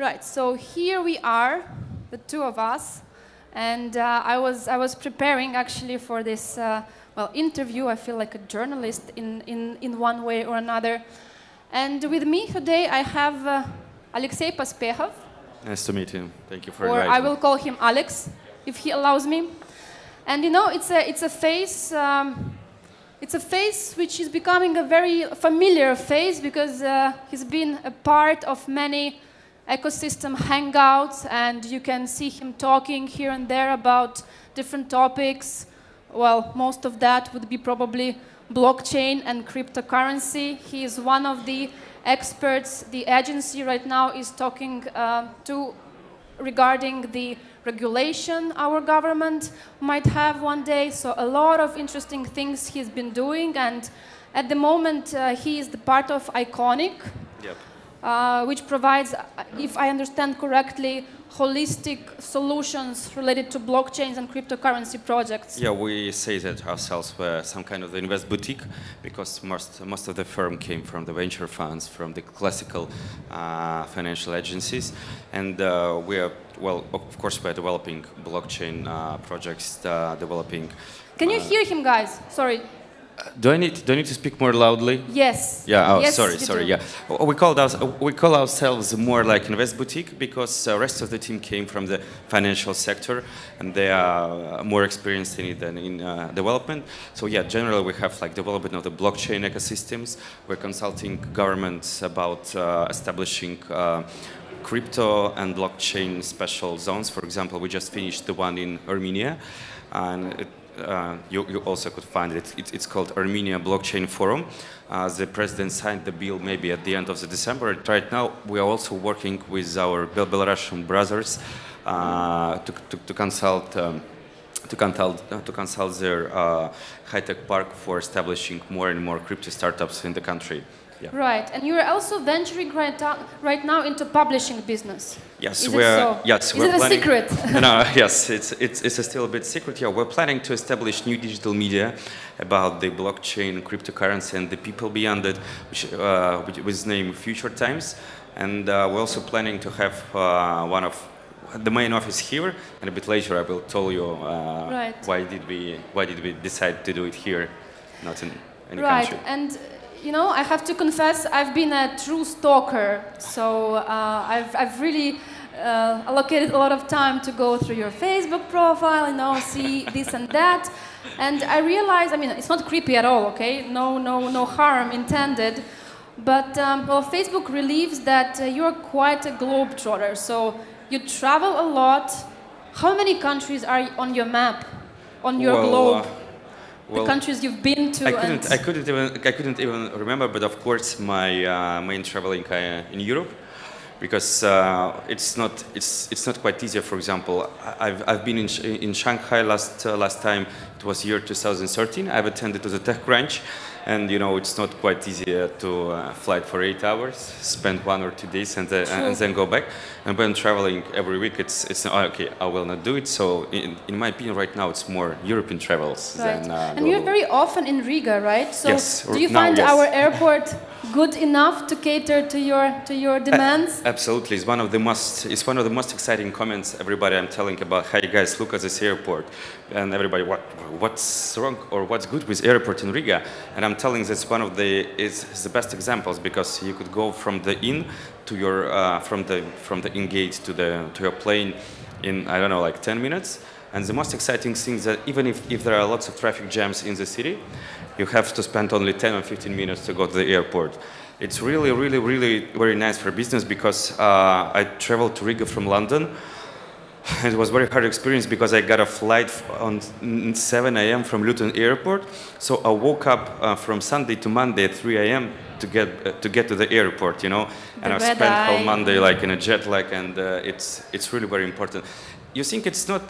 Right, so here we are, the two of us, and I was preparing actually for this interview. I feel like a journalist in one way or another. And with me today I have Alexey Pospekhov. Nice to meet you. Thank you for inviting me. Or I will call him Alex, if he allows me. And you know, it's a face. It's a face which is becoming a very familiar face because he's been a part of many ecosystem hangouts, and you can see him talking here and there about different topics. Well, most of that would be probably blockchain and cryptocurrency. He is one of the experts the agency right now is talking to regarding the regulation our government might have one day. So a lot of interesting things he's been doing, and at the moment he is the part of Iconic, which provides, if I understand correctly, holistic solutions related to blockchains and cryptocurrency projects. Yeah, we say that ourselves we're some kind of invest boutique because most of the firm came from the venture funds, from the classical financial agencies, and we are, well, of course, we're developing blockchain projects, developing. Can you hear him, guys? Sorry. Do I need to speak more loudly? Yes. Yeah. Oh, yes, sorry. Yeah. We call ourselves more like invest boutique because the rest of the team came from the financial sector and they are more experienced in it than in development. So yeah, generally we have like development of the blockchain ecosystems. We're consulting governments about establishing crypto and blockchain special zones. For example, we just finished the one in Armenia, and you also could find it. It's called Armenia Blockchain Forum. The president signed the bill maybe at the end of December. Right now, we are also working with our Belarusian brothers to consult their high-tech park for establishing more and more crypto startups in the country. Yeah. Right, and you are also venturing right now into publishing business. Yes, is it so? Yes, is it a secret? No, yes, it's still a bit secret. Yeah, we're planning to establish new digital media about the blockchain, cryptocurrency, and the people beyond it, which is named Future Times. And we're also planning to have one of the main office here, and a bit later I will tell you right. why did we decide to do it here, not in any right. country. And you know, I have to confess, I've been a true stalker, so I've really allocated a lot of time to go through your Facebook profile, you know, see this and that, and I realized, I mean, it's not creepy at all, okay? No harm intended, but well, Facebook relieves that you're quite a globetrotter, so you travel a lot. How many countries are on your map, on your globe? The countries you've been to. I couldn't even remember, but of course my main traveling in Europe, because it's not quite easy. For example, I've been in Shanghai last time. It was year 2013. I've attended to the TechCrunch, and you know it's not quite easy to fly for 8 hours, spend 1 or 2 days, and then go back. And when traveling every week, it's okay. I will not do it. So in my opinion, right now it's more European travels right. than. And you're very often in Riga, right? So yes. Do you find our airport good enough to cater to your demands? Absolutely. It's one of the most exciting comments everybody I'm telling about. Hey guys, look at this airport, and everybody, what's wrong or what's good with airport in Riga? And I'm telling that's one of the best examples, because you could go from the inn to your from the in gate to your plane in, I don't know, like 10 minutes. And the most exciting thing is that even if there are lots of traffic jams in the city, you have to spend only 10 or 15 minutes to go to the airport. It's really, really, really very nice for business, because I traveled to Riga from London. It was a very hard experience because I got a flight on 7 a.m. from Luton Airport. So I woke up from Sunday to Monday at 3 a.m. to get to the airport, you know. And I spent whole Monday like in a jet lag, and it's really very important. You think it's not?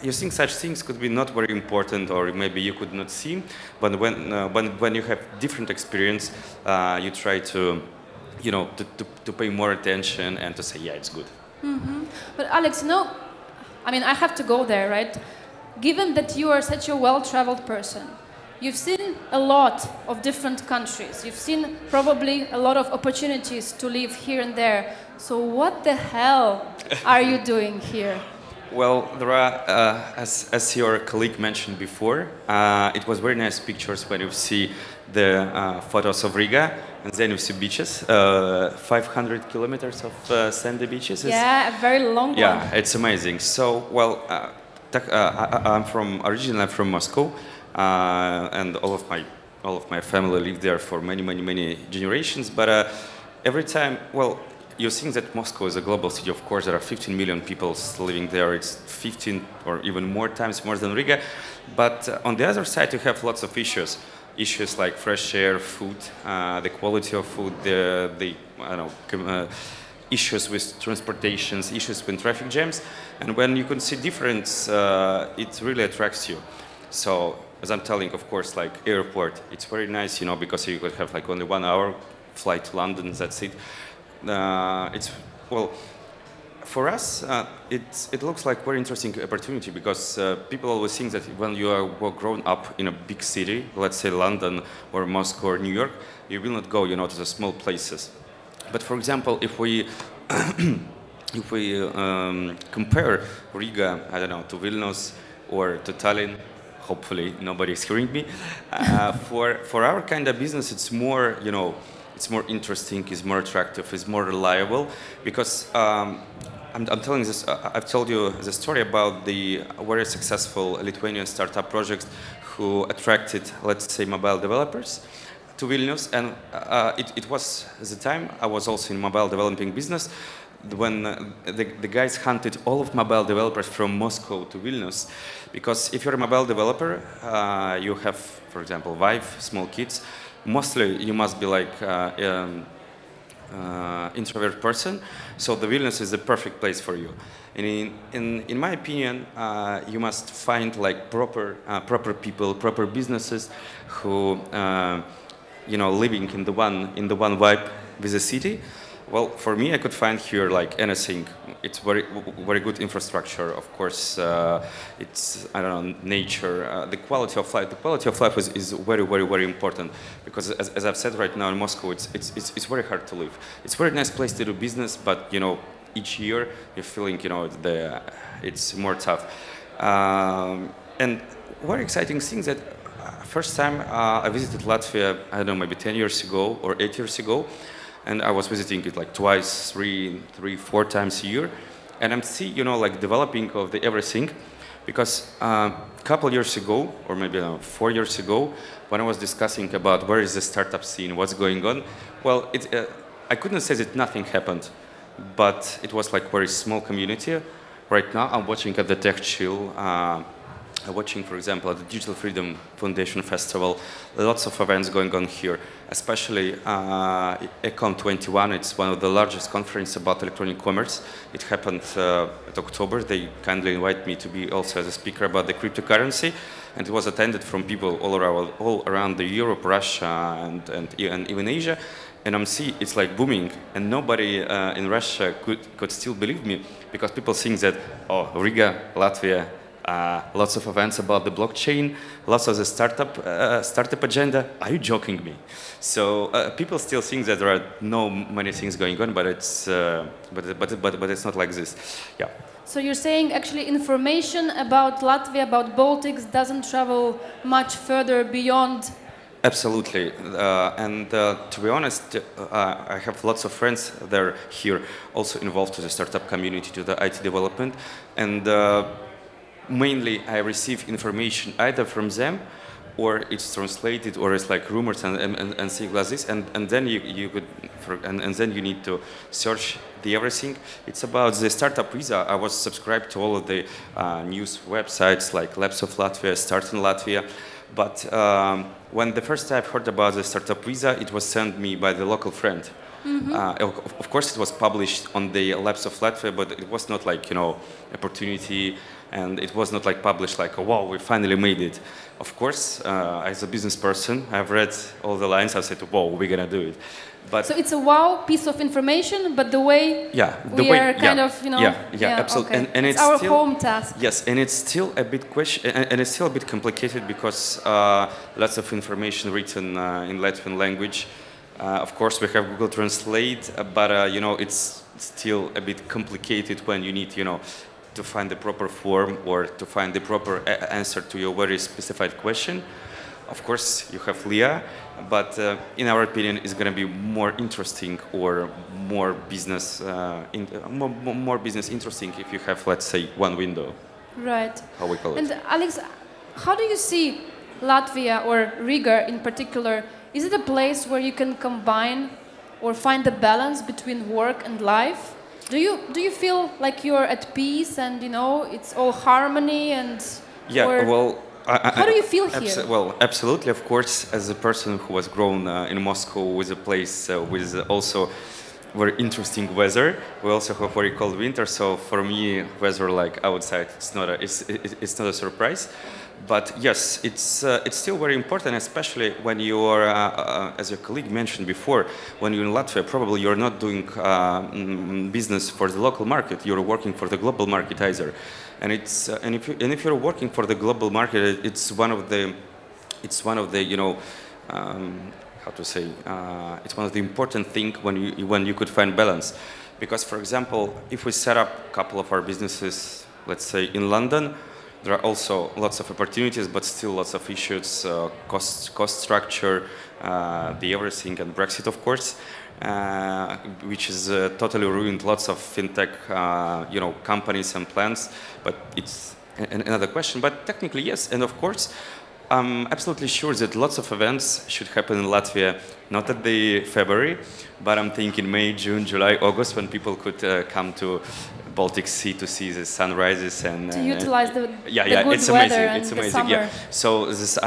You think such things could be not very important, or maybe you could not see. But when you have different experience, you try to, you know, to pay more attention and to say, yeah, it's good. Mm-hmm. But Alex, you know, I mean, I have to go there, right? Given that you are such a well-traveled person, You've seen a lot of different countries. You've seen probably a lot of opportunities to live here and there. So what the hell are you doing here? Well, there are, as your colleague mentioned before, it was very nice pictures when you see the photos of Riga, and then you see beaches, 500 kilometers of sandy beaches. Yeah, a very long one. Yeah, it's amazing. So, well, originally I'm from Moscow, and all of my family lived there for many generations. But every time, well, you think that Moscow is a global city. Of course, there are 15 million people living there. It's 15 or even more times more than Riga. But on the other side, you have lots of issues. Issues like fresh air, food, the quality of food, issues with transportations, issues with traffic jams. And when you can see difference, it really attracts you. So, as I'm telling, of course, like airport, it's very nice, because you could have like only 1 hour flight to London, that's it. Well, for us, it looks like very interesting opportunity because people always think that when you are grown up in a big city, let's say London or Moscow or New York, you will not go, to the small places. But for example, if we compare Riga, I don't know, to Vilnius or to Tallinn, hopefully nobody is hearing me. For our kind of business, it's more, it's more interesting, it's more attractive, it's more reliable, because I'm telling this. I've told you the story about the very successful Lithuanian startup project who attracted, let's say, mobile developers to Vilnius, and it was at the time I was also in mobile developing business when the guys hunted all of mobile developers from Moscow to Vilnius, because if you're a mobile developer, you have, for example, wife, small kids. Mostly you must be like introvert person, so the Vilnius is the perfect place for you. And in my opinion, you must find like proper people, proper businesses who living in the one vibe with the city. Well, for me, I could find here like anything. It's very good infrastructure, of course. It's, I don't know, nature, the quality of life. The quality of life is very important, because as I've said right now in Moscow, it's very hard to live. It's a very nice place to do business, but each year you're feeling it's more tough. And very exciting thing that first time I visited Latvia, I don't know, maybe 10 years ago or 8 years ago. And I was visiting it like twice, three, 4 times a year. And I'm see, like developing of the everything. Because a couple years ago, or maybe 4 years ago, when I was discussing about where is the startup scene, what's going on, well, I couldn't say that nothing happened, but it was like very small community. Right now, I'm watching at the TechChill, watching, for example, at the Digital Freedom Foundation Festival, lots of events going on here, especially Econ 21. It's one of the largest conferences about electronic commerce. It happened at October. They kindly invited me to be also as a speaker about the cryptocurrency, and it was attended from people all around the Europe, Russia, and even Asia. And I'm see it's like booming, and nobody in Russia could still believe me, because people think that, oh, Riga, Latvia, lots of events about the blockchain, lots of the startup agenda. Are you joking me? So people still think that there are many things going on, but it's but it's not like this. Yeah. So you're saying actually information about Latvia, about Baltics, doesn't travel much further beyond. Absolutely, and to be honest, I have lots of friends that are here, also involved to the startup community, to the IT development, and. Mainly, I receive information either from them, or it's translated, or it's like rumors and things like this, and then you could, and then you need to search the everything. It's about the startup visa. I was subscribed to all of the news websites like Labs of Latvia, Start in Latvia, but when the first time I heard about the startup visa, it was sent me by the local friend. Mm-hmm. Of course, it was published on the Labs of Latvia, but it was not like opportunity. And it was not like published like, oh, wow, we finally made it. Of course, as a business person, I've read all the lines. I said, whoa, we're gonna do it. But so it's a wow piece of information, but the way we are kind of, you know, absolutely, okay. and it's our still, home task. Yes, and it's still a bit and it's still a bit complicated because lots of information written in Latvian language. Of course, we have Google Translate, but you know, it's still a bit complicated when you need, you know, to find the proper form or to find the proper answer to your very specified question. Of course, you have LIAA, but in our opinion, it's going to be more interesting or more business, more business interesting if you have, let's say, one window. Right. How we call it. And Alex, how do you see Latvia or Riga in particular? Is it a place where you can combine or find the balance between work and life? Do you feel like you're at peace and, you know, it's all harmony and? Yeah. Well. How do you feel here? Well, absolutely, of course, as a person who was grown in Moscow with a place with also very interesting weather. We also have very cold winter, so for me, weather like outside, it's not a surprise. But yes, it's still very important, especially when you are, as your colleague mentioned before, when you're in Latvia, probably you're not doing business for the local market. You're working for the global market either. And it's and if you're working for the global market, it's one of the you know how to say it's one of the important things when you could find balance, because for example, if we set up a couple of our businesses, let's say in London, there are also lots of opportunities, but still lots of issues, cost structure, the everything, and Brexit, of course. Which has totally ruined lots of fintech, you know, companies and plans. But it's another question. But technically, yes. And of course, I'm absolutely sure that lots of events should happen in Latvia, not at the February, but I'm thinking May, June, July, August, when people could come to Baltic Sea to see the sunrises and to utilize the good it's weather amazing. and It's the amazing. summer. Yeah. So this,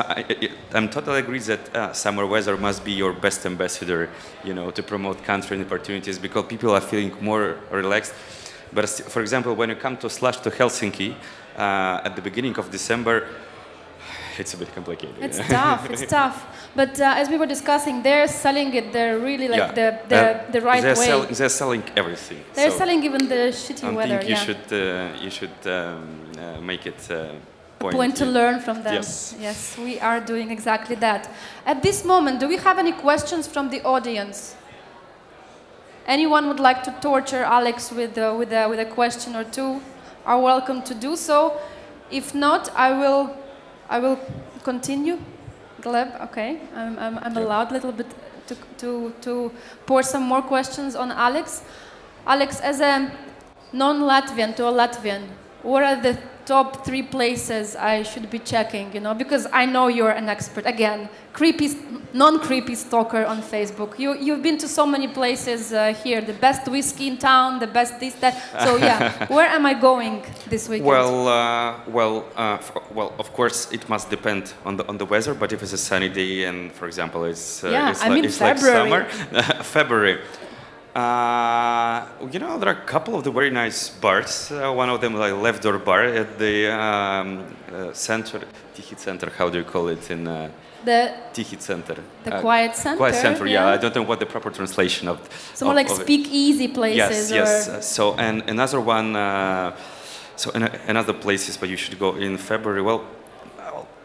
I'm totally agree that summer weather must be your best ambassador, you know, to promote country and opportunities, because people are feeling more relaxed. But for example, when you come to Helsinki at the beginning of December, it's a bit complicated. It's tough. It's tough. But as we were discussing, they're selling it. They're really like the right way. They're selling everything. They're selling even the shitty weather. I think you should make it a point to learn from them. Yes. Yes, we are doing exactly that. At this moment, do we have any questions from the audience? Anyone would like to torture Alex with a question or two? Are welcome to do so. If not, I will continue. Gleb, okay. I'm allowed a little bit to pour some more questions on Alex. Alex, as a non-Latvian to a Latvian, what are the top 3 places I should be checking? You know, because I know you're an expert. Again, non-creepy stalker on Facebook. You've been to so many places here. The best whiskey in town, the best this, that. So yeah, where am I going this weekend? Well, of course, it must depend on the weather. But if it's a sunny day and, for example, it's like summer, February. You know, there are a couple of the very nice bars. One of them, like Left Door Bar at the center, Tichy Center. How do you call it in the Tichy Center? The Quiet Center. Quiet Center. Yeah, I don't know what the proper translation of. So more like speak-easy places. Yes. So and another one. Another places where you should go in February. Well,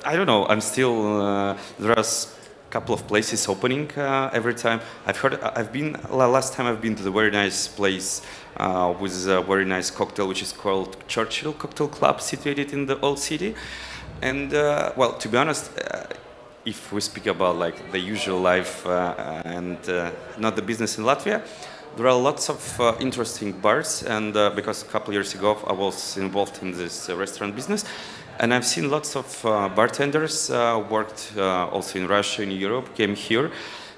I don't know. I'm still there are couple of places opening every time. Last time I've been to the very nice place with a very nice cocktail, which is called TechChill Cocktail Club, situated in the old city. And well, to be honest, if we speak about like the usual life and not the business in Latvia, there are lots of interesting bars. And because a couple years ago I was involved in this restaurant business, and I've seen lots of bartenders worked also in Russia, in Europe, came here.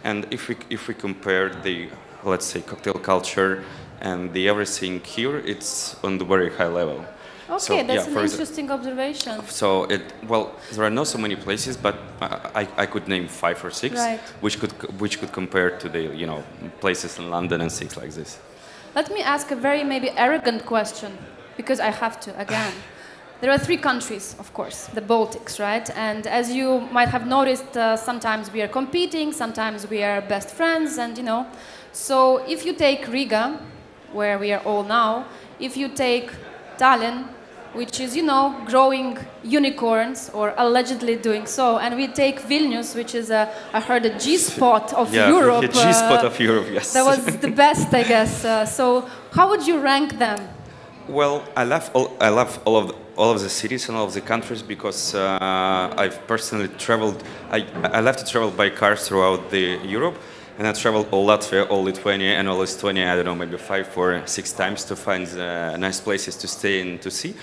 And if we compare the, let's say, cocktail culture and the everything here, it's on the very high level. Okay, so, that's an interesting observation. So, well, there are not so many places, but I could name 5 or 6, right, which could compare to the places in London and things like this. Let me ask a very maybe arrogant question, because I have to again. there are three countries, of course, the Baltics, right? And as you might have noticed, sometimes we are competing, sometimes we are best friends, and you know. So if you take Riga, where we are all now, if you take Tallinn, which is, you know, growing unicorns, or allegedly doing so, and we take Vilnius, which is, I heard, a G-spot of Europe. Yeah, G-spot of Europe, yes. That was the best, I guess. So how would you rank them? Well, I love all of the cities and all of the countries because I've personally traveled. I love to travel by car throughout the Europe, and I traveled all Latvia, all Lithuania, and all Estonia. I don't know, maybe 5 or 6 times to find nice places to stay and to see.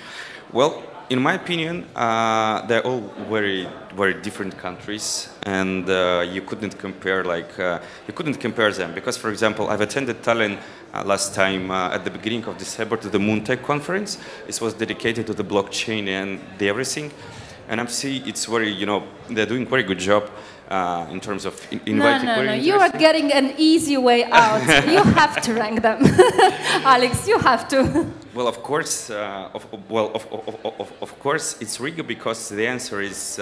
Well, in my opinion, they're all very, very different countries, and you couldn't compare them because, for example, I've attended Tallinn last time at the beginning of December to the MoonTech conference. It was dedicated to the blockchain and the everything, and I see it's very, you know, they're doing very good job in terms of inviting. No, you are getting an easy way out. You have to rank them, Alex. You have to. Well, of course, of course, it's Riga because the answer is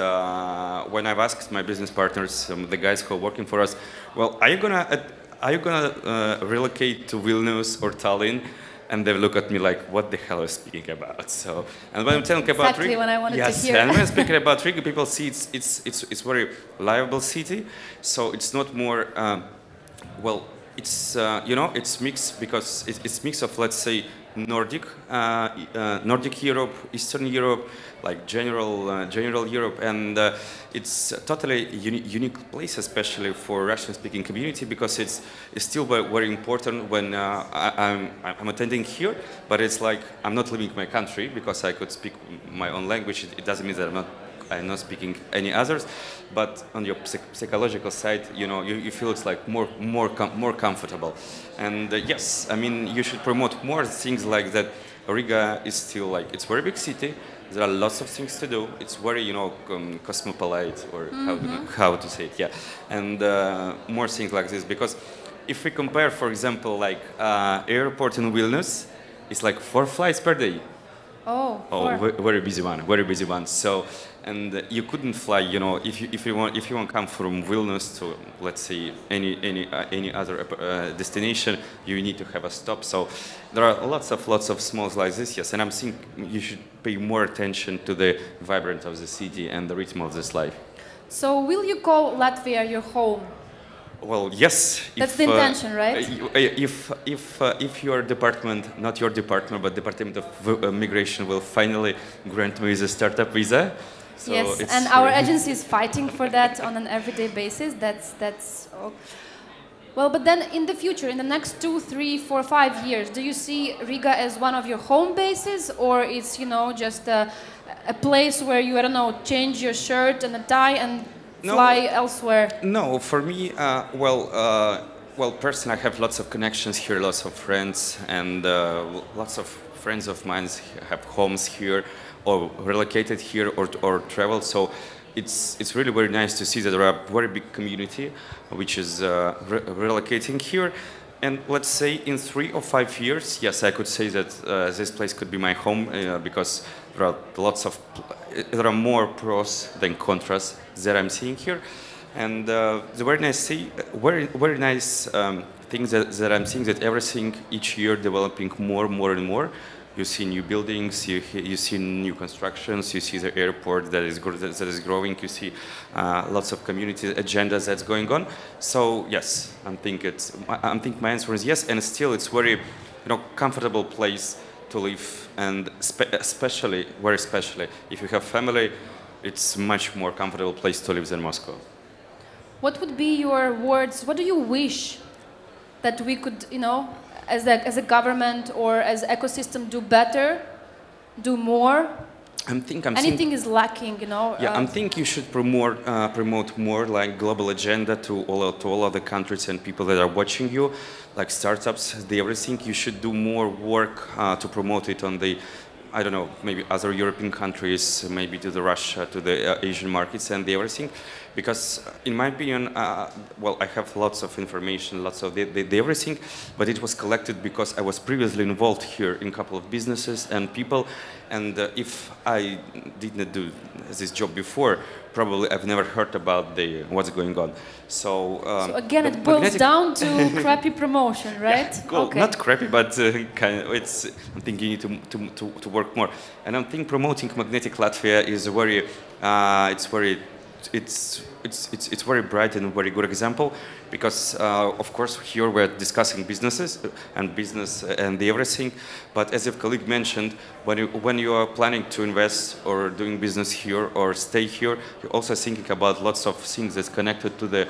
when I've asked my business partners, the guys who are working for us, well, are you gonna relocate to Vilnius or Tallinn? And they look at me like, what the hell are you speaking about? So, and when I'm telling about Riga, what I wanted to hear. And when I'm speaking about Riga, people see it's very livable city. So it's not more, well, it's you know, it's mixed because it's mix of, let's say, Nordic Europe, Eastern Europe, like general Europe, and it's a totally unique place, especially for Russian-speaking community, because it's still very important when I'm attending here. But it's like I'm not leaving my country because I could speak my own language. It doesn't mean that I'm not speaking any others, but on your psychological side, you know, you feel it's like more comfortable. And yes, I mean, you should promote more things like that. Riga is still like, it's a very big city. There are lots of things to do. It's very, you know, cosmopolite, or how to say it, yeah. And more things like this, because if we compare, for example, like airport in Vilnius, it's like 4 flights per day. Very busy one. So, and you couldn't fly, you know, if you want to come from Vilnius to, let's say, any other destination, you need to have a stop. So there are lots of small like this, yes. And I'm thinking you should pay more attention to the vibrance of the city and the rhythm of this life. So will you call Latvia your home? Well, yes. That's the intention, right? If your department, not your department, but Department of Migration will finally grant me the startup visa. So yes, and our agency is fighting for that on an everyday basis. That's well, but then in the future, in the next 2, 3, 4, 5 years, do you see Riga as one of your home bases, or it's, you know, just a place where you, I don't know, change your shirt and a tie and fly elsewhere? No, for me, well, personally, I have lots of connections here, lots of friends, and lots of friends of mine have homes here, or relocated here, or traveled. So it's really very nice to see that there are a very big community which is relocating here. And let's say in 3 or 5 years, yes, I could say that this place could be my home because there are more pros than contras that I'm seeing here. And the very nice thing that I'm seeing, that everything each year developing more and more. You see new buildings, you see new constructions, you see the airport that is growing, you see lots of community agendas that's going on. So yes, I think my answer is yes, and still it's very, you know, comfortable place to live, and especially if you have family, it's much more comfortable place to live than Moscow. What would be your words? What do you wish that we could, you know, as a government or as ecosystem, do better, do more? Anything is lacking, you know. Yeah, I think you should promote more like global agenda to all other countries and people that are watching you, like startups, everything. You should do more work to promote it on the. I don't know, maybe other European countries, maybe to the Russia, to the Asian markets and everything. Because in my opinion, well, I have lots of information, lots of the everything, but it was collected because I was previously involved here in a couple of businesses and people. And if I did not do this job before, probably I've never heard about what's going on. So again, it boils down to crappy promotion, right? Yeah, cool. Okay. Not crappy, but kind of, I'm thinking you need to work more. And I think promoting Magnetic Latvia is it's very bright and very good example, because of course here we're discussing businesses and business and everything, but as your colleague mentioned, when you are planning to invest or doing business here or stay here, you're also thinking about lots of things that's connected to the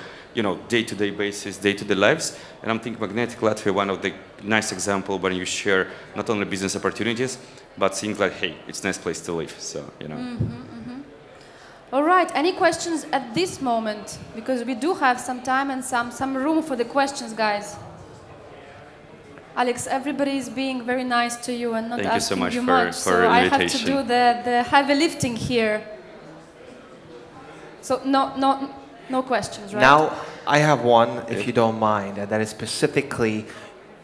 day-to-day basis, day-to-day lives. And I'm thinking Magnetic Latvia, one of the nice example when you share not only business opportunities, but things like, hey, it's a nice place to live. So All right, any questions at this moment? Because we do have some time and some room for the questions, guys. Alex, everybody is being very nice to you and not asking you much, so I have to do the heavy lifting here. So no questions, right? Now I have one, if you don't mind, and that is specifically,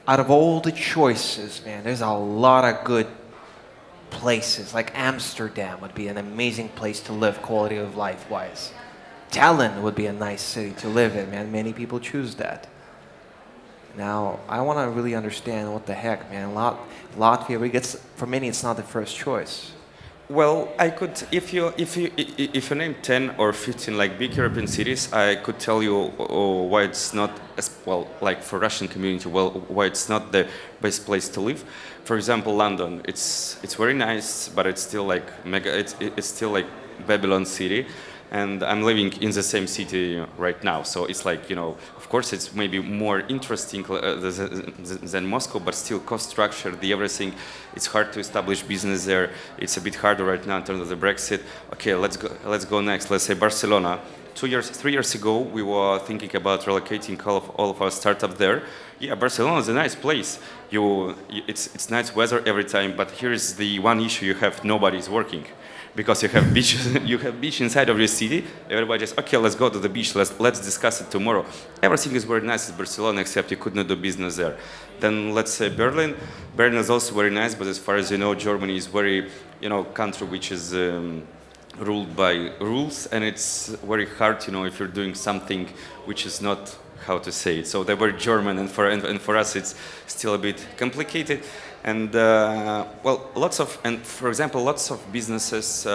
out of all the choices, man, there's a lot of good places. Like Amsterdam would be an amazing place to live, quality of life wise. Tallinn would be a nice city to live in, man. Many people choose that. Now I want to really understand what the heck, man. Latvia, for many, it's not the first choice. Well, I could, if you name 10 or 15 like big European cities, I could tell you why it's not as well, like for Russian community, why it's not the best place to live. For example, London, it's very nice, but it's still like it's still like Babylon city, and I'm living in the same city right now, so it's like, of course it's maybe more interesting than Moscow, but still cost structure, everything, it's hard to establish business there. It's a bit harder right now in terms of the Brexit. Okay, let's go next. Let's say Barcelona. 3 years ago, we were thinking about relocating all of our startup there. Yeah, Barcelona is a nice place. It's nice weather every time, but here is the one issue you have: nobody's working. Because you have beaches, you have beach inside of your city. Everybody just, okay, let's go to the beach. Let's discuss it tomorrow. Everything is very nice in Barcelona, except you could not do business there. Then let's say Berlin. Berlin is also very nice, but as far as you know, Germany is very, country which is ruled by rules, and it's very hard, if you're doing something which is not, how to say it. So they were German, and for us it's still a bit complicated. And well, for example, lots of businesses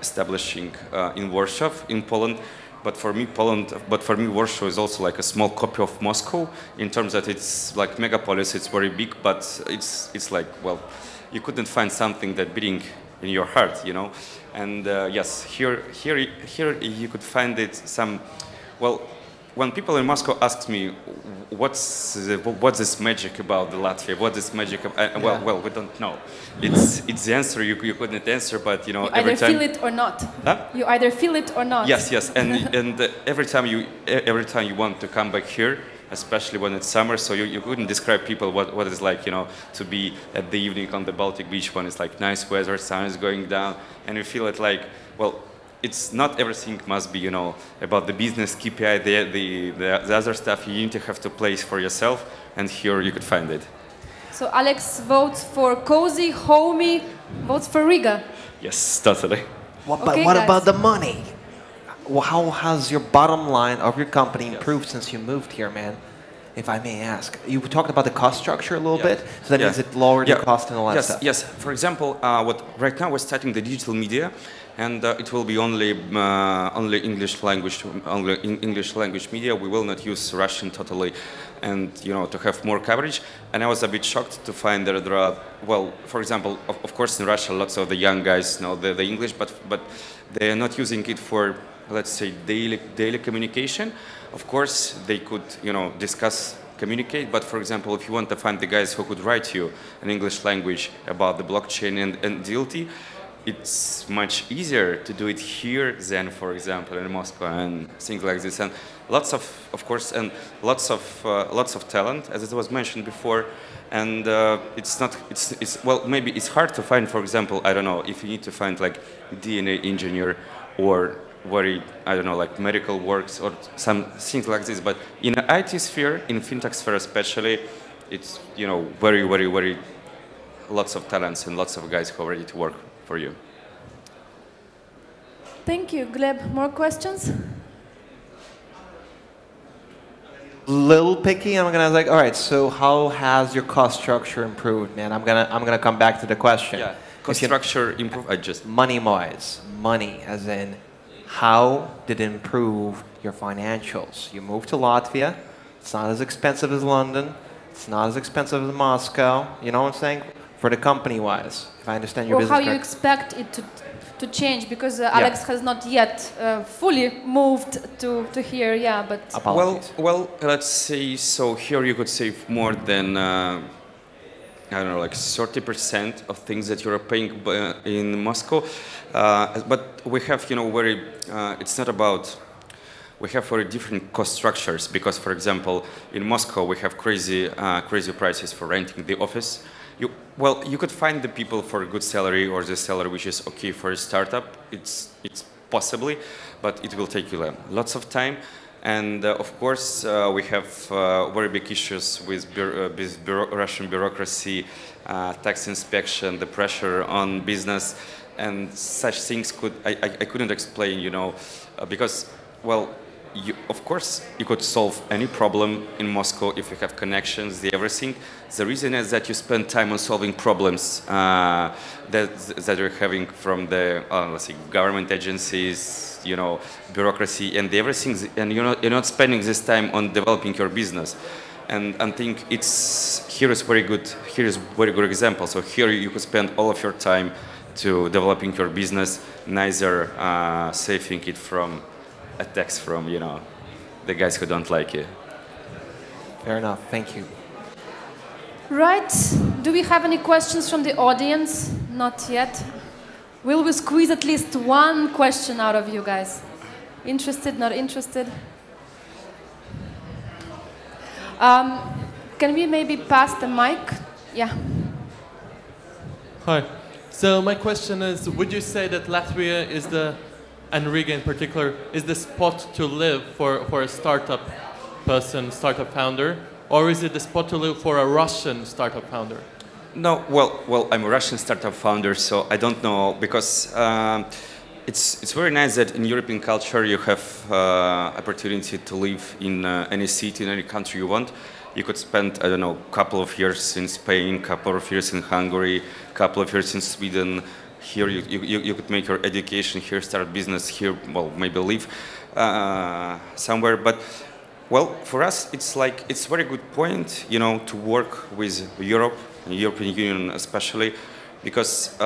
establishing in Warsaw, in Poland. But for me, Warsaw is also like a small copy of Moscow in terms that it's like megapolis. It's very big, but it's like, well, you couldn't find something that beating in your heart, And yes, here you could find it some, well. When people in Moscow ask me, what's this magic about the Latvia? What is magic? Well, we don't know. It's the answer you couldn't answer, but you every time feel it or not. Huh? You either feel it or not. Yes, and every time you want to come back here, especially when it's summer, so you couldn't describe people what it's like, to be at the evening on the Baltic Beach when it's like nice weather, sun is going down, and you feel it like, well. It's not everything must be, about the business KPI, the other stuff you need to have to place for yourself, and here you could find it. So Alex votes for cozy, homey, votes for Riga. Yes, totally. But what about the money? How has your bottom line of your company improved since you moved here, man? If I may ask. You talked about the cost structure a little bit, so that means it lowered the cost and all that stuff. Yes, for example, right now we're starting the digital media, and it will be only English language media. We will not use Russian totally, and to have more coverage. And I was a bit shocked to find that there are, well, for example, of course in Russia lots of the young guys know the English, but they are not using it for, let's say, daily communication. Of course they could discuss, communicate, but for example, if you want to find the guys who could write you in English language about the blockchain and DLT, it's much easier to do it here than, for example, in Moscow and things like this. And lots of course, and lots of talent, as it was mentioned before. And well, maybe it's hard to find, for example, I don't know, if you need to find like DNA engineer or very, I don't know, like medical works or some things like this. But in the IT sphere, in fintech sphere especially, it's, you know, very, very, very lots of talents and lots of guys who are ready to work for you. Thank you, Gleb. More questions? Little picky. I'm gonna like, all right. So how has your cost structure improved, man? I'm gonna come back to the question. Yeah, cost structure improve. I just money-wise, money as in, how did it improve your financials? You moved to Latvia. It's not as expensive as London. It's not as expensive as Moscow. You know what I'm saying? For the company-wise, if I understand your business. Or how you expect it to change, because Alex has not yet fully moved to here. Yeah, but well, let's say so. Here you could save more than I don't know, like 30% of things that you're paying in Moscow. But we have, you know, very. It's not about. We have very different cost structures because, for example, in Moscow we have crazy prices for renting the office. You could find the people for a good salary or the salary which is okay for a startup. It's possibly, but it will take you lots of time. And of course, we have very big issues with Russian bureaucracy, tax inspection, the pressure on business, and such things. I couldn't explain, you know, because, well, of course, you could solve any problem in Moscow if you have connections, everything. The reason is that you spend time on solving problems that you're having from the, let's say, government agencies, you know, bureaucracy and everything, and you're not spending this time on developing your business. And I think here is very good example. So here you could spend all of your time to developing your business, neither saving it from attacks from, you know, the guys who don't like you. Fair enough. Thank you. Right. Do we have any questions from the audience? Not yet. Will we squeeze at least one question out of you guys? Interested, not interested? Can we maybe pass the mic? Yeah. Hi. So my question is, would you say that Latvia is and Riga in particular, is the spot to live for a startup person, startup founder, or is it the spot to live for a Russian startup founder? No, well, I'm a Russian startup founder, so I don't know, because it's very nice that in European culture you have opportunity to live in any city, in any country you want. You could spend, I don't know, a couple of years in Spain, a couple of years in Hungary, a couple of years in Sweden. Here you could make your education here, start business here, well, maybe live somewhere. But, well, for us, it's a very good point, you know, to work with Europe, and European Union especially, because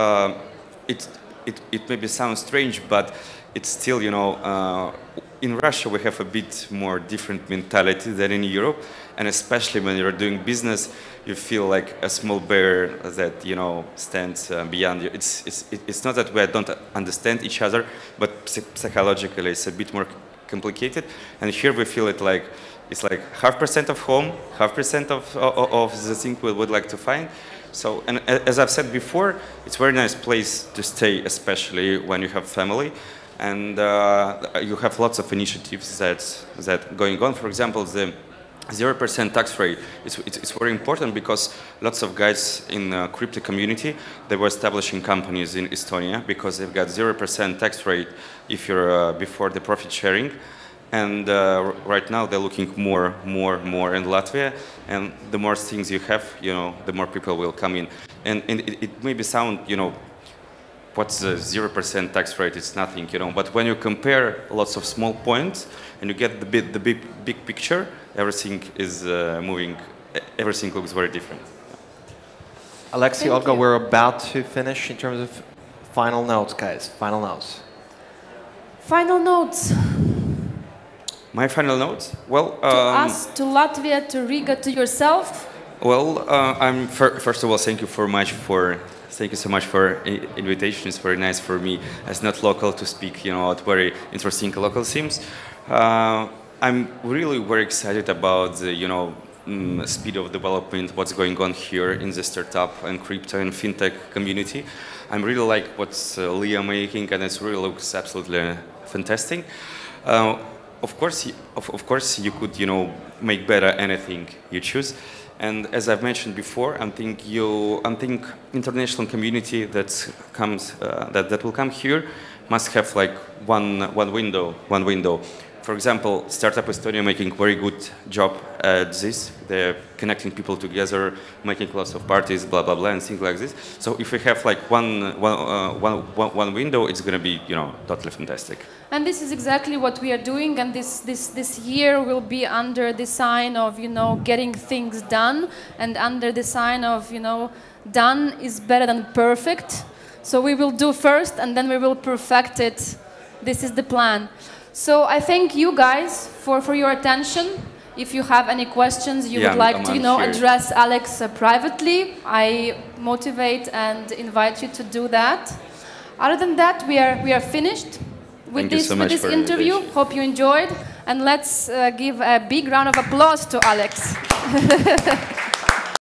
it maybe sounds strange, but it's still, you know, in Russia we have a bit more different mentality than in Europe, and especially when you're doing business, you feel like a small bear that, you know, stands beyond you. It's not that we don't understand each other, but psychologically it's a bit more complicated. And here we feel it like it's like 0.5% of home, 0.5% of the thing we would like to find. So, and as I've said before, it's a very nice place to stay, especially when you have family. And you have lots of initiatives that going on. For example, the 0% tax rate. It's very important because lots of guys in the crypto community, they were establishing companies in Estonia because they've got 0% tax rate if you're before the profit sharing. And right now they're looking more in Latvia. And the more things you have, you know, the more people will come in. And it maybe sound, you know, what's the 0% tax rate? It's nothing, you know. But when you compare lots of small points and you get the big picture, everything is moving. Everything looks very different. Alexey, Olga, we're about to finish in terms of final notes, guys. Final notes. Final notes. My final notes? Well, to us, to Latvia, to Riga, to yourself. Well, first of all, thank you so much for invitation. It's very nice for me as not local to speak, about very interesting local themes. I'm really very excited about the, speed of development, what's going on here in the startup and crypto and fintech community. I'm really like what's LIAA making, and it really looks absolutely fantastic. Of course, you could, make better anything you choose. And as I've mentioned before, I think international community that will come here must have like one window. For example, Startup Estonia making very good job at this. They're connecting people together, making lots of parties, blah blah blah, and things like this. So if we have like one window, it's going to be totally fantastic. And this is exactly what we are doing. And this year will be under the sign of getting things done, and under the sign of done is better than perfect. So we will do first, and then we will perfect it. This is the plan. So I thank you guys for your attention. If you have any questions you would like to address Alex privately, I motivate and invite you to do that. Other than that, we are finished with this interview. Hope you enjoyed, and let's give a big round of applause to Alex.